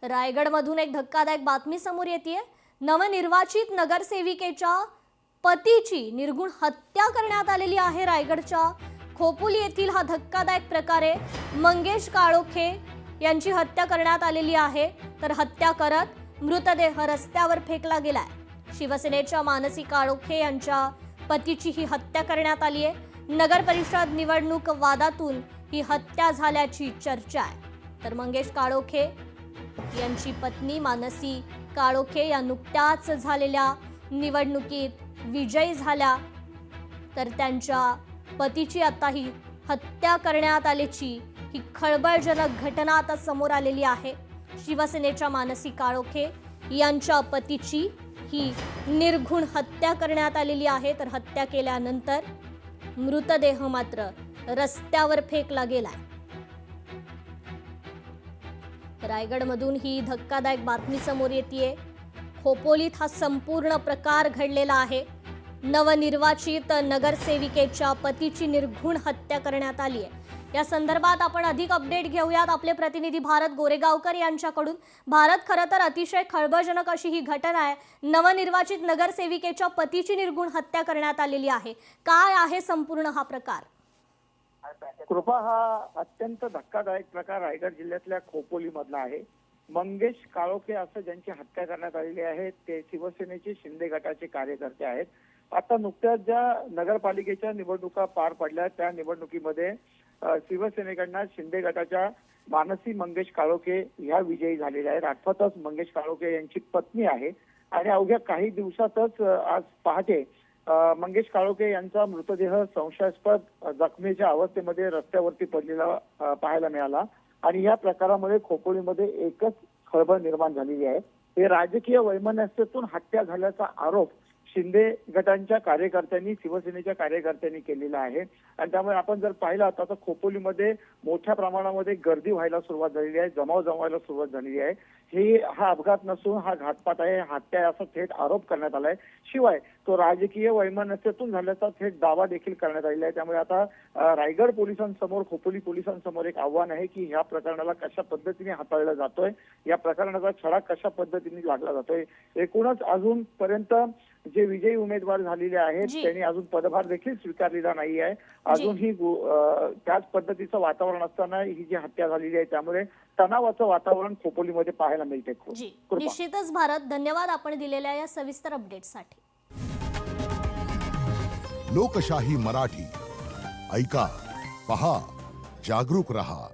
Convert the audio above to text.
रायगडमधून एक धक्कादायक बातमी समोर येतेय। नवनिर्वाचित नगरसेविकेच्या पतीची निर्घुण हत्या करण्यात आलेली आहे। रायगडच्या खोपोली येथील हा धक्कादायक प्रकार आहे। मंगेश काळोखे यांची हत्या करण्यात आलेली आहे। तर हत्या करत मृतदेह रस्त्यावर फेकला गेलाय। शिवसेनेच्या मानसी काळोखे यांच्या पतीची ही हत्या करण्यात आली आहे। नगर परिषद निवडणूक वादातून ही हत्या झाल्याची चर्चा आहे। तर मंगेश काळोखे यांची पत्नी मानसी काळोखे या नुकत्याच झालेल्या निवडणुकीत विजयी झाल्या। तर त्यांच्या पतीची आता ही हत्या करण्यात आल्याची ही खळबळजनक घटना आता समोर आलेली आहे। शिवसेनेच्या मानसी काळोखे यांच्या पतीची ही निर्घुण हत्या करण्यात आलेली आहे। तर हत्या केल्यानंतर मृतदेह मात्र रस्त्यावर फेकला गेलाय। रायगडमधून ही धक्कादायक बातमी समोर येतेय। खोपोलीत हा संपूर्ण प्रकार घडलेला आहे। नवनिर्वाचित नगरसेविकेच्या पतीची निर्घुण हत्या करण्यात आली आहे। या संदर्भात आपण अधिक अपडेट घेऊयात आपले प्रतिनिधी भारत गोरेगावकर यांच्याकडून। भारत, खरं तर अतिशय खळबळजनक अशी ही घटना आहे। नवनिर्वाचित नगरसेविकेच्या पतीची निर्घुण हत्या करण्यात आलेली आहे। काय आहे संपूर्ण हा प्रकार? कृपा, हा अत्यंत धक्कादायक प्रकार रायगड जिल्ह्यातल्या खोपोली मधला आहे। मंगेश काळोखे असं ज्यांची हत्या करण्यात आलेली आहे ते शिवसेनेचे शिंदे गटाचे कार्यकर्ते आहेत। आता नुकत्याच ज्या नगरपालिकेच्या निवडणुका पार पडल्या त्या निवडणुकीमध्ये शिवसेनेकडनं शिंदे गटाच्या मानसी मंगेश काळोखे ह्या विजयी झालेल्या आहेत। अर्थातच मंगेश काळोखे यांची पत्नी आहे आणि अवघ्या काही दिवसातच आज पहाटे मंगेश काळोखे यांचा मृतदेह संशयास्पद जखमेच्या अवस्थेमध्ये रस्त्यावरती पडलेला पाहायला मिळाला आणि या प्रकारामध्ये खोपोलीमध्ये एकच खळबळ निर्माण झालेली आहे। हे राजकीय वैमनस्यातून हत्या झाल्याचा आरोप शिंदे गटांच्या कार्यकर्त्यांनी, शिवसेनेच्या कार्यकर्त्यांनी केलेला आहे आणि त्यामुळे आपण जर पाहिलं आता तर खोपोलीमध्ये मोठ्या प्रमाणामध्ये गर्दी व्हायला सुरुवात झालेली आहे, जमाव जमावायला सुरुवात झालेली आहे। हा अपघात नसून हा घातपात आहे, हत्या आहे असा थेट आरोप करण्यात आलाय। शिवाय तो राजकीय वैमनस्यातून झाल्याचा थेट दावा देखील करण्यात आलेला आहे। त्यामुळे आता रायगड पोलिसांसमोर, खोपोली पोलिसांसमोर एक आव्हान आहे की ह्या प्रकरणाला कशा पद्धतीने हाताळला जातोय, या प्रकरणाचा छडा कशा पद्धतीने लागला जातोय। एकूणच अजूनपर्यंत जे विजयी उमेदवार झालेले आहेत त्यांनी अजून पदभार देखील स्वीकारलेला नाही आहे। अजूनही त्याच पद्धतीचं वातावरण असताना ही जी हत्या झालेली आहे त्यामुळे तणावाचं वातावरण खोपोलीमध्ये पाहायला मिळते। निश्चितच भारत, धन्यवाद आपण दिलेल्या या सविस्तर अपडेटसाठी। लोकशाही मराठी ऐका, पहा, जागरूक रहा।